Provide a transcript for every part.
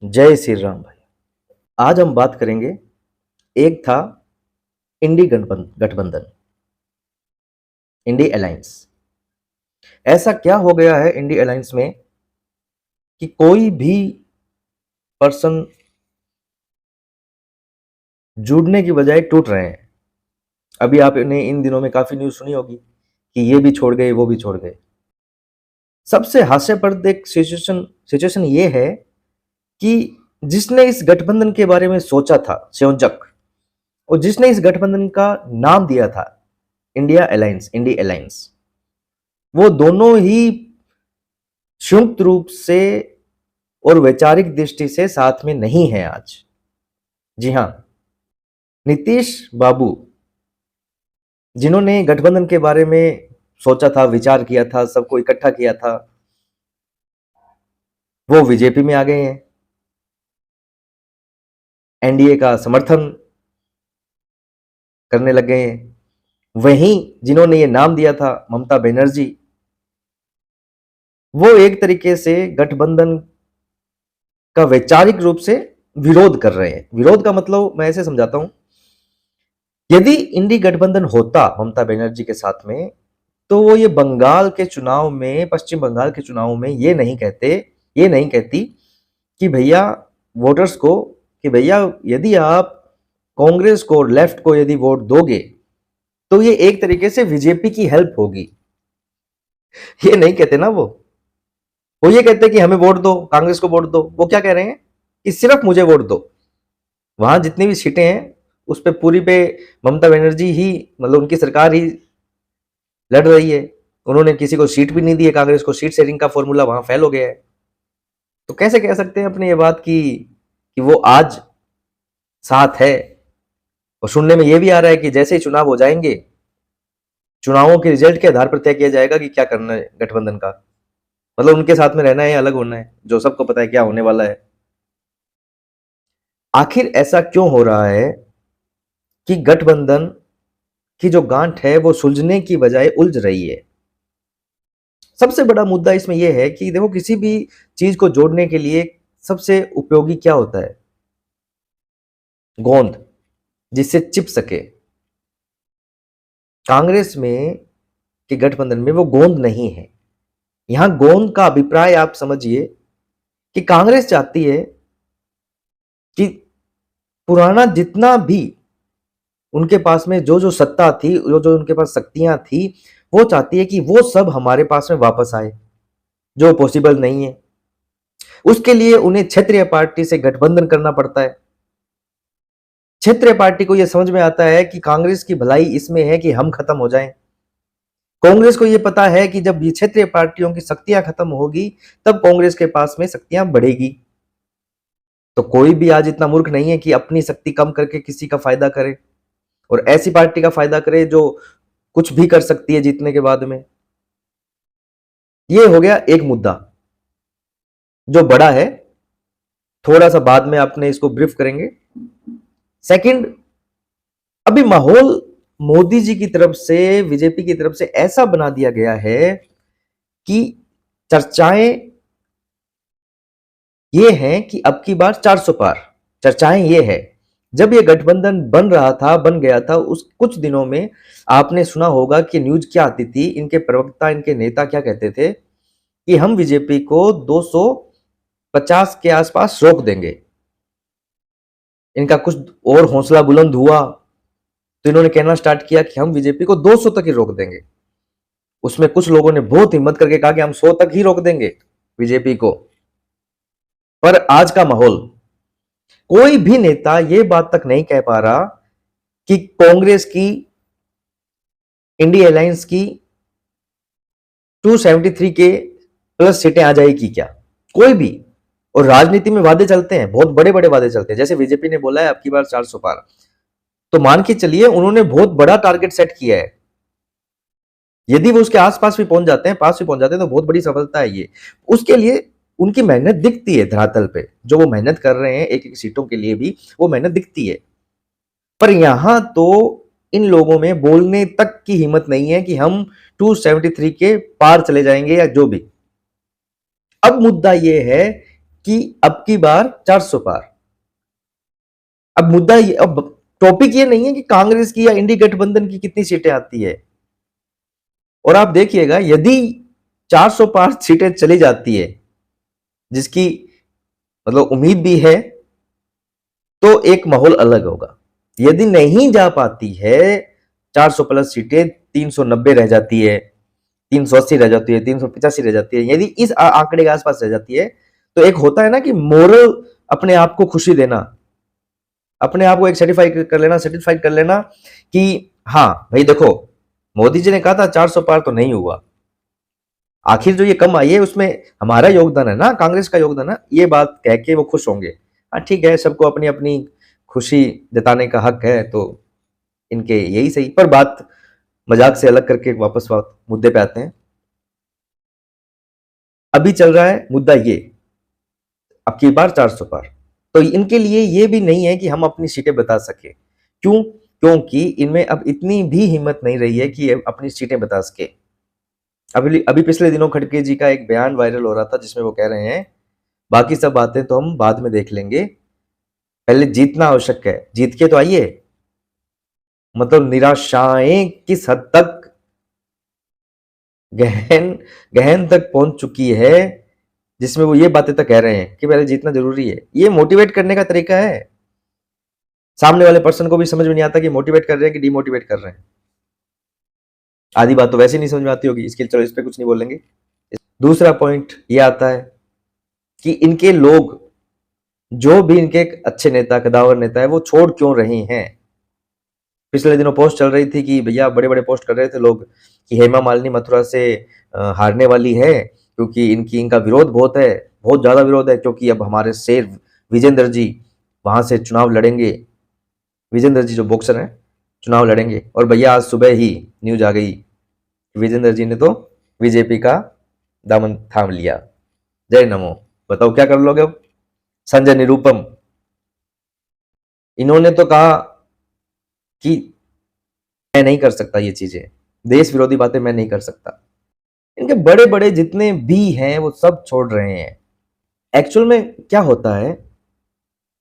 जय श्री राम भाई। आज हम बात करेंगे। एक था इंडी गठबंधन, इंडी अलायंस। ऐसा क्या हो गया है इंडी अलायंस में कि कोई भी पर्सन जुड़ने की बजाय टूट रहे हैं। अभी आपने इन दिनों में काफी न्यूज सुनी होगी कि ये भी छोड़ गए, वो भी छोड़ गए। सबसे हास्यप्रद एक सिचुएशन ये है कि जिसने इस गठबंधन के बारे में सोचा था, संयोजक, और जिसने इस गठबंधन का नाम दिया था इंडिया अलायंस, इंडी अलायंस, वो दोनों ही संयुक्त रूप से और वैचारिक दृष्टि से साथ में नहीं है आज। जी हां, नीतीश बाबू, जिन्होंने गठबंधन के बारे में सोचा था, विचार किया था, सबको इकट्ठा किया था, वो बीजेपी में आ गए हैं। एनडीए का समर्थन करने लग गए हैं। वहीं जिन्होंने ये नाम दिया था, ममता बनर्जी, वो एक तरीके से गठबंधन का वैचारिक रूप से विरोध कर रहे हैं। विरोध का मतलब मैं ऐसे समझाता हूं, यदि इंडी गठबंधन होता ममता बनर्जी के साथ में, तो वो ये बंगाल के चुनाव में, पश्चिम बंगाल के चुनाव में ये नहीं कहती कि भैया वोटर्स को, कि भैया यदि आप कांग्रेस को और लेफ्ट को यदि वोट दोगे तो ये एक तरीके से बीजेपी की हेल्प होगी। ये नहीं कहते ना वो ये कहते कि हमें वोट दो, कांग्रेस को वोट दो। वो क्या कह रहे हैं कि सिर्फ मुझे वोट दो। वहां जितनी भी सीटें हैं उस पे पूरी पे ममता बनर्जी ही, मतलब उनकी सरकार ही लड़ रही है। उन्होंने किसी को सीट भी नहीं दी है, कांग्रेस को सीट शेयरिंग का फॉर्मूला वहां फेल हो गया है। तो कैसे कह सकते हैं अपने ये बात कि वो आज साथ है। और सुनने में ये भी आ रहा है कि जैसे ही चुनाव हो जाएंगे, चुनावों के रिजल्ट के आधार पर तय किया जाएगा कि क्या करना है गठबंधन का। मतलब उनके साथ में रहना है या अलग होना है, जो सबको पता है क्या होने वाला है। आखिर ऐसा क्यों हो रहा है कि गठबंधन की जो गांठ है वो सुलझने की बजाय उलझ रही है? सबसे बड़ा मुद्दा इसमें यह है कि देखो, किसी भी चीज को जोड़ने के लिए सबसे उपयोगी क्या होता है? गोंद, जिससे चिप सके। कांग्रेस में कि गठबंधन में वो गोंद नहीं है। यहां गोंद का अभिप्राय आप समझिए कि कांग्रेस चाहती है कि पुराना जितना भी उनके पास में जो जो सत्ता थी, जो जो उनके पास शक्तियां थी, वो चाहती है कि वो सब हमारे पास में वापस आए, जो पॉसिबल नहीं है। उसके लिए उन्हें क्षेत्रीय पार्टी से गठबंधन करना पड़ता है। क्षेत्रीय पार्टी को यह समझ में आता है कि कांग्रेस की भलाई इसमें है कि हम खत्म हो जाएं। कांग्रेस को यह पता है कि जब ये क्षेत्रीय पार्टियों की शक्तियां खत्म होगी, तब कांग्रेस के पास में शक्तियां बढ़ेगी। तो कोई भी आज इतना मूर्ख नहीं है कि अपनी शक्ति कम करके किसी का फायदा करे, और ऐसी पार्टी का फायदा करे जो कुछ भी कर सकती है जीतने के बाद में। यह हो गया एक मुद्दा जो बड़ा है, थोड़ा सा बाद में आपने इसको ब्रीफ करेंगे। सेकंड, अभी माहौल मोदी जी की तरफ से, बीजेपी की तरफ से ऐसा बना दिया गया है कि चर्चाएं ये हैं कि अब की बार 400 पार। चर्चाएं ये है, जब ये गठबंधन बन रहा था, बन गया था, उस कुछ दिनों में आपने सुना होगा कि न्यूज क्या आती थी, इनके प्रवक्ता, इनके नेता क्या कहते थे कि हम बीजेपी को 250 के आसपास रोक देंगे। इनका कुछ और हौसला बुलंद हुआ तो इन्होंने कहना स्टार्ट किया कि हम बीजेपी को 200 तक ही रोक देंगे। उसमें कुछ लोगों ने बहुत हिम्मत करके कहा कि हम 100 तक ही रोक देंगे बीजेपी को। पर आज का माहौल, कोई भी नेता यह बात तक नहीं कह पा रहा कि कांग्रेस की, इंडिया अलायंस की 273 के प्लस सीटें आ जाएगी क्या? कोई भी। और राजनीति में वादे चलते हैं, बहुत बड़े बड़े वादे चलते हैं। जैसे बीजेपी ने बोला है अब की बार 400 पार, तो मान के चलिए उन्होंने बहुत बड़ा टारगेट सेट किया है। यदि वो उसके आसपास भी पहुंच जाते हैं, पास भी पहुंच जाते हैं, तो बहुत बड़ी सफलता है ये। उसके लिए उनकी मेहनत दिखती है धरातल पे, जो वो मेहनत कर रहे हैं एक एक सीटों के लिए भी, वो मेहनत दिखती है। पर यहां तो इन लोगों में बोलने तक की हिम्मत नहीं है कि हम 273 के पार चले जाएंगे या जो भी। अब मुद्दा यह है कि अब की बार 400 पार। अब मुद्दा ये, अब टॉपिक ये नहीं है कि कांग्रेस की या इंडी गठबंधन की कितनी सीटें आती है। और आप देखिएगा यदि 400 पार सीटें चली जाती है, जिसकी मतलब उम्मीद भी है, तो एक माहौल अलग होगा। यदि नहीं जा पाती है 400 प्लस सीटें, 390 रह जाती है, 380 रह जाती है, 385 रह जाती है, यदि इस आंकड़े के आसपास रह जाती है, तो एक होता है ना कि मोरल, अपने आप को खुशी देना, अपने आप को एक सेटिस्फाइड कर लेना कि हाँ भाई देखो, मोदी जी ने कहा था 400 पार तो नहीं हुआ, आखिर जो ये कम आई है उसमें हमारा योगदान है ना, कांग्रेस का योगदान है, ये बात कह के वो खुश होंगे। हाँ ठीक है, सबको अपनी अपनी खुशी जताने का हक है, तो इनके यही सही। पर बात मजाक से अलग करके वापस मुद्दे पे आते हैं। अभी चल रहा है मुद्दा ये, अब की बार 400 पार, तो इनके लिए ये भी नहीं है कि हम अपनी सीटें बता सके। क्यों? क्योंकि इनमें अब इतनी भी हिम्मत नहीं रही है कि अपनी सीटें बता सके। अभी अभी पिछले दिनों खड़गे जी का एक बयान वायरल हो रहा था, जिसमें वो कह रहे हैं बाकी सब बातें तो हम बाद में देख लेंगे, पहले जीतना आवश्यक है, जीत के तो आइए। मतलब निराशाएं किस हद तक गहन गहन तक पहुंच चुकी है, जिसमें वो ये बातें तक कह रहे हैं कि पहले जीतना जरूरी है। ये मोटिवेट करने का तरीका है। सामने वाले पर्सन को भी समझ में नहीं आता कि मोटिवेट कर रहे हैं कि डिमोटिवेट कर रहे हैं। आधी बात तो वैसे नहीं समझ में आती होगी, इसके चलो इस पे कुछ नहीं बोलेंगे। दूसरा पॉइंट ये आता है कि इनके लोग, जो भी इनके अच्छे नेता, कदावर नेता है, वो छोड़ क्यों रहे हैं। पिछले दिनों पोस्ट चल रही थी कि भैया, बड़े बड़े पोस्ट कर रहे थे लोग कि हेमा मालिनी मथुरा से हारने वाली है, क्योंकि इनका विरोध बहुत है, बहुत ज्यादा विरोध है, क्योंकि अब हमारे शेर विजेंद्र जी वहां से चुनाव लड़ेंगे। विजेंद्र जी जो बॉक्सर हैं, चुनाव लड़ेंगे। और भैया आज सुबह ही न्यूज आ गई, विजेंद्र जी ने तो बीजेपी का दामन थाम लिया। जय नमो। बताओ क्या कर लोगे अब। संजय निरुपम, इन्होंने तो कहा कि मैं नहीं कर सकता ये चीजें, देश विरोधी बातें मैं नहीं कर सकता। इनके बड़े बड़े जितने भी हैं वो सब छोड़ रहे हैं। एक्चुअल में क्या होता है,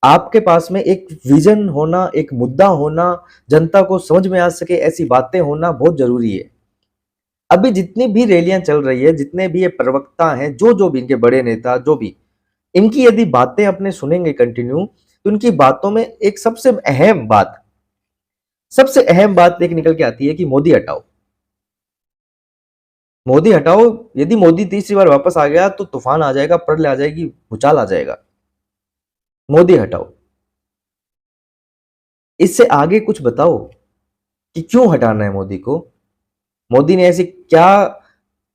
आपके पास में एक विजन होना, एक मुद्दा होना, जनता को समझ में आ सके ऐसी बातें होना बहुत जरूरी है। अभी जितनी भी रैलियां चल रही है, जितने भी ये प्रवक्ता हैं, जो भी इनके बड़े नेता, जो भी इनकी यदि बातें अपने सुनेंगे कंटिन्यू, तो इनकी बातों में एक सबसे अहम बात एक निकल के आती है कि मोदी हटाओ, मोदी हटाओ। यदि मोदी तीसरी बार वापस आ गया तो तूफान आ जाएगा, प्रलय आ जाएगी, भूचाल आ जाएगा। मोदी हटाओ। इससे आगे कुछ बताओ कि क्यों हटाना है मोदी को। मोदी ने ऐसी क्या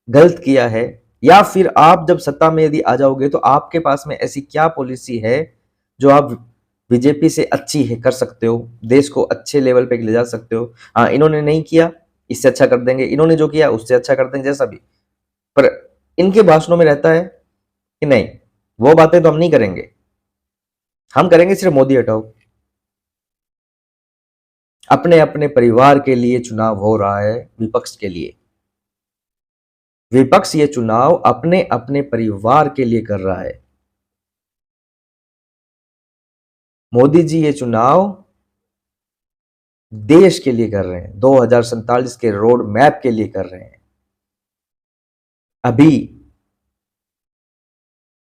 गलत किया है, या फिर आप जब सत्ता में यदि आ जाओगे तो आपके पास में ऐसी क्या पॉलिसी है जो आप बीजेपी से अच्छी है, कर सकते हो, देश को अच्छे लेवल पे ले जा सकते हो। हाँ, इन्होंने नहीं किया, इससे अच्छा कर देंगे, इन्होंने जो किया उससे अच्छा कर देंगे, जैसा भी। पर इनके भाषणों में रहता है कि नहीं, वो बातें तो हम नहीं करेंगे, हम करेंगे सिर्फ मोदी हटाओ। अपने अपने परिवार के लिए चुनाव हो रहा है, विपक्ष के लिए। विपक्ष ये चुनाव अपने अपने परिवार के लिए कर रहा है। मोदी जी ये चुनाव देश के लिए कर रहे हैं, 2047 के रोड मैप के लिए कर रहे हैं। अभी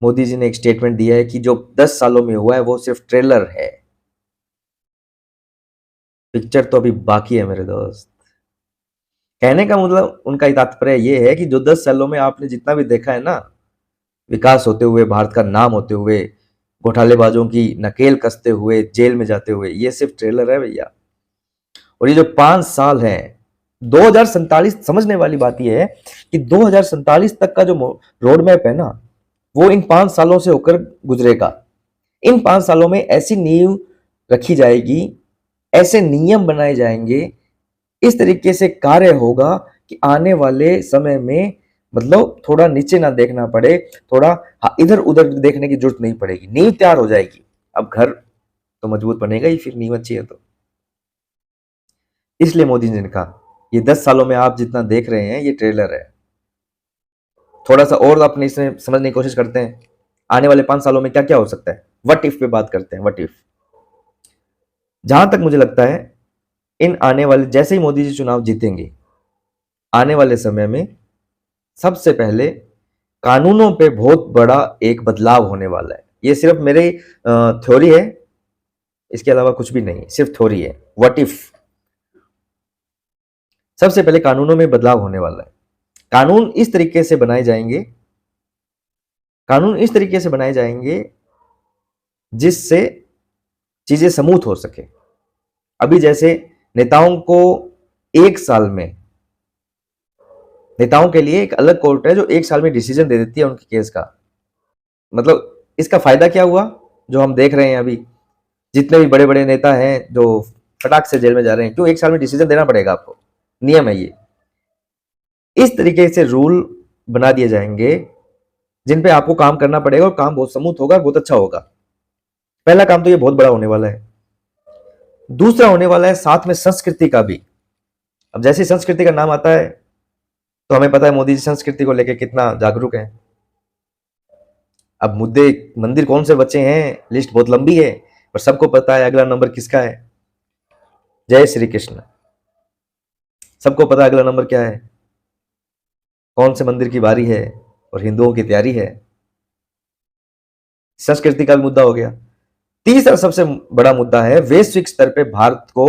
मोदी जी ने एक स्टेटमेंट दिया है कि जो 10 सालों में हुआ है वो सिर्फ ट्रेलर है, पिक्चर तो अभी बाकी है मेरे दोस्त। कहने का मतलब उनका तात्पर्य ये है कि जो 10 सालों में आपने जितना भी देखा है ना, विकास होते हुए, भारत का नाम होते हुए, घोटालेबाजों की नकेल कसते हुए, जेल में जाते हुए, ये सिर्फ ट्रेलर है भैया। और ये जो 5 साल है, 2047, समझने वाली बात यह है कि 2047 तक का जो रोड मैप है ना, वो इन 5 सालों से होकर गुजरेगा। इन 5 सालों में ऐसी नींव रखी जाएगी, ऐसे नियम बनाए जाएंगे, इस तरीके से कार्य होगा कि आने वाले समय में मतलब थोड़ा नीचे ना देखना पड़े, थोड़ा इधर उधर देखने की जरूरत नहीं पड़ेगी, नींव तैयार हो जाएगी। अब घर तो मजबूत बनेगा ही, फिर नींव अच्छी है तो। इसलिए मोदी जी ने कहा ये 10 सालों में आप जितना देख रहे हैं ये ट्रेलर है। थोड़ा सा और अपने इसमें समझने की कोशिश करते हैं। आने वाले 5 सालों में क्या क्या हो सकता है, व्हाट इफ पे बात करते हैं, व्हाट इफ। जहां तक मुझे लगता है इन आने वाले, जैसे ही मोदी जी चुनाव जीतेंगे, आने वाले समय में सबसे पहले कानूनों पे बहुत बड़ा एक बदलाव होने वाला है। ये सिर्फ मेरी थ्योरी है, इसके अलावा कुछ भी नहीं, सिर्फ थ्योरी है। व्हाट इफ, सबसे पहले कानूनों में बदलाव होने वाला है। कानून इस तरीके से बनाए जाएंगे, कानून इस तरीके से बनाए जाएंगे जिससे चीजें स्मूथ हो सके। अभी जैसे नेताओं को 1 साल में, नेताओं के लिए एक अलग कोर्ट है जो 1 साल में डिसीजन दे देती है उनके केस का। मतलब इसका फायदा क्या हुआ, जो हम देख रहे हैं अभी, जितने भी बड़े बड़े नेता हैं जो फटाक से जेल में जा रहे हैं, क्यों 1 साल में डिसीजन देना पड़ेगा आपको, नियम है ये। इस तरीके से रूल बना दिए जाएंगे जिन पे आपको काम करना पड़ेगा और काम बहुत स्मूथ होगा, बहुत अच्छा होगा। पहला काम तो ये बहुत बड़ा होने वाला है। दूसरा होने वाला है साथ में संस्कृति का भी। अब जैसे संस्कृति का नाम आता है तो हमें पता है मोदी जी संस्कृति को लेकर कितना जागरूक हैं। अब मुद्दे, मंदिर कौन से बचे हैं, लिस्ट बहुत लंबी है, पर सबको पता है अगला नंबर किसका है। जय श्री कृष्ण। सबको पता है अगला नंबर क्या है, कौन से मंदिर की बारी है और हिंदुओं की तैयारी है। संस्कृति का भी मुद्दा हो गया। तीसरा सबसे बड़ा मुद्दा है वैश्विक स्तर पे भारत को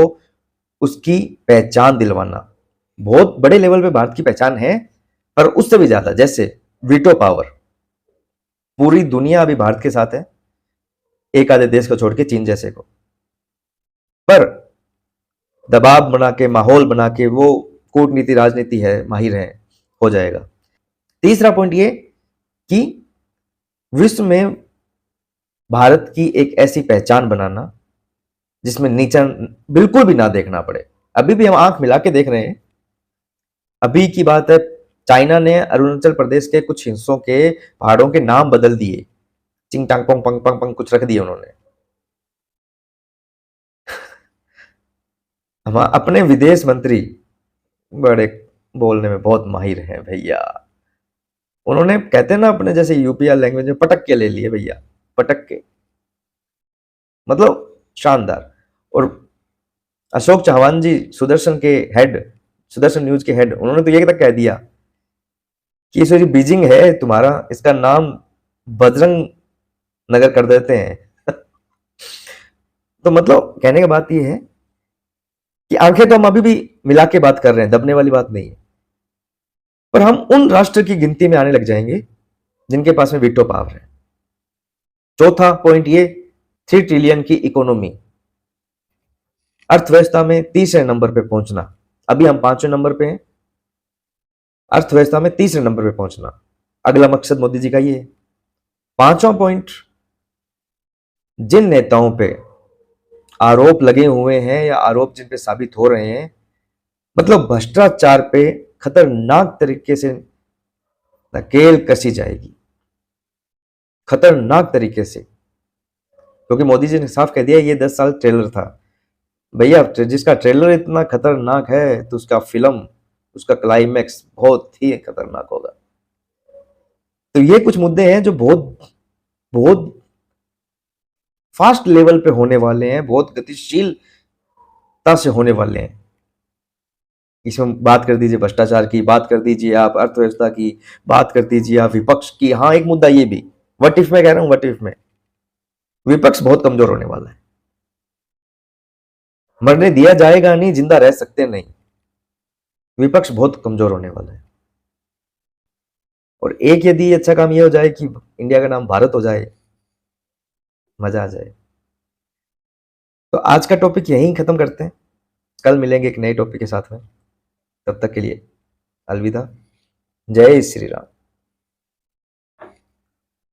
उसकी पहचान दिलवाना। बहुत बड़े लेवल पे भारत की पहचान है, पर उससे भी ज्यादा, जैसे वीटो पावर, पूरी दुनिया अभी भारत के साथ है, एक आधे देश को छोड़ के, चीन जैसे को। पर दबाव बना के, माहौल बना के, वो कूटनीति राजनीति है, माहिर है, हो जाएगा। तीसरा पॉइंट ये कि विश्व में भारत की एक ऐसी पहचान बनाना जिसमें नीचा बिल्कुल भी ना देखना पड़े। अभी भी हम आंख मिला के देख रहे हैं। अभी की बात है, चाइना ने अरुणाचल प्रदेश के कुछ हिस्सों के पहाड़ों के नाम बदल दिए, चिंग टांग पोंग पंग पंग पंग कुछ रख दिए उन्होंने। हम अपने विदेश मंत्री बड़े बोलने में बहुत माहिर हैं भैया। उन्होंने, कहते हैं ना अपने जैसे यूपीआर लैंग्वेज में, पटक के ले लिए भैया, पटक के, मतलब शानदार। और अशोक चौहान जी, सुदर्शन के हेड, सुदर्शन न्यूज के हेड, उन्होंने तो ये तक कह दिया कि ये बीजिंग है तुम्हारा, इसका नाम बजरंग नगर कर देते हैं। तो मतलब कहने की बात ये है कि आंखें तो हम अभी भी मिला के बात कर रहे हैं, दबने वाली बात नहीं है, पर हम उन राष्ट्र की गिनती में आने लग जाएंगे जिनके पास में वीटो पावर है। चौथा पॉइंट ये, 3 ट्रिलियन की इकोनॉमी, अर्थव्यवस्था में तीसरे नंबर पे पहुंचना। अभी हम 5वें नंबर पे हैं, अर्थव्यवस्था में तीसरे नंबर पे पहुंचना अगला मकसद मोदी जी का ये है। 5वां पॉइंट, जिन नेताओं पे आरोप लगे हुए हैं या आरोप जिन पे साबित हो रहे हैं, मतलब भ्रष्टाचार पे खतरनाक तरीके से नकेल कसी जाएगी, खतरनाक तरीके से। क्योंकि मोदी जी ने साफ कह दिया ये 10 साल ट्रेलर था भैया। जिसका ट्रेलर इतना खतरनाक है तो उसका फिल्म, उसका क्लाइमैक्स बहुत ही खतरनाक होगा। तो ये कुछ मुद्दे हैं जो बहुत बहुत फास्ट लेवल पे होने वाले हैं, बहुत गतिशीलता से होने वाले हैं। इसमें बात कर दीजिए भ्रष्टाचार की, बात कर दीजिए आप अर्थव्यवस्था की, बात कर दीजिए आप विपक्ष की। हाँ, एक मुद्दा ये भी, व्हाट इफ में कह रहा हूं, व्हाट इफ में विपक्ष बहुत कमजोर होने वाला है। मरने दिया जाएगा नहीं, जिंदा रह सकते नहीं, विपक्ष बहुत कमजोर होने वाला है। और एक यदि अच्छा काम यह हो जाए कि इंडिया का नाम भारत हो जाए, मजा आ जाए। तो आज का टॉपिक यहीं खत्म करते हैं, कल मिलेंगे एक नए टॉपिक के साथ में। तब तक के लिए अलविदा, जय श्री राम।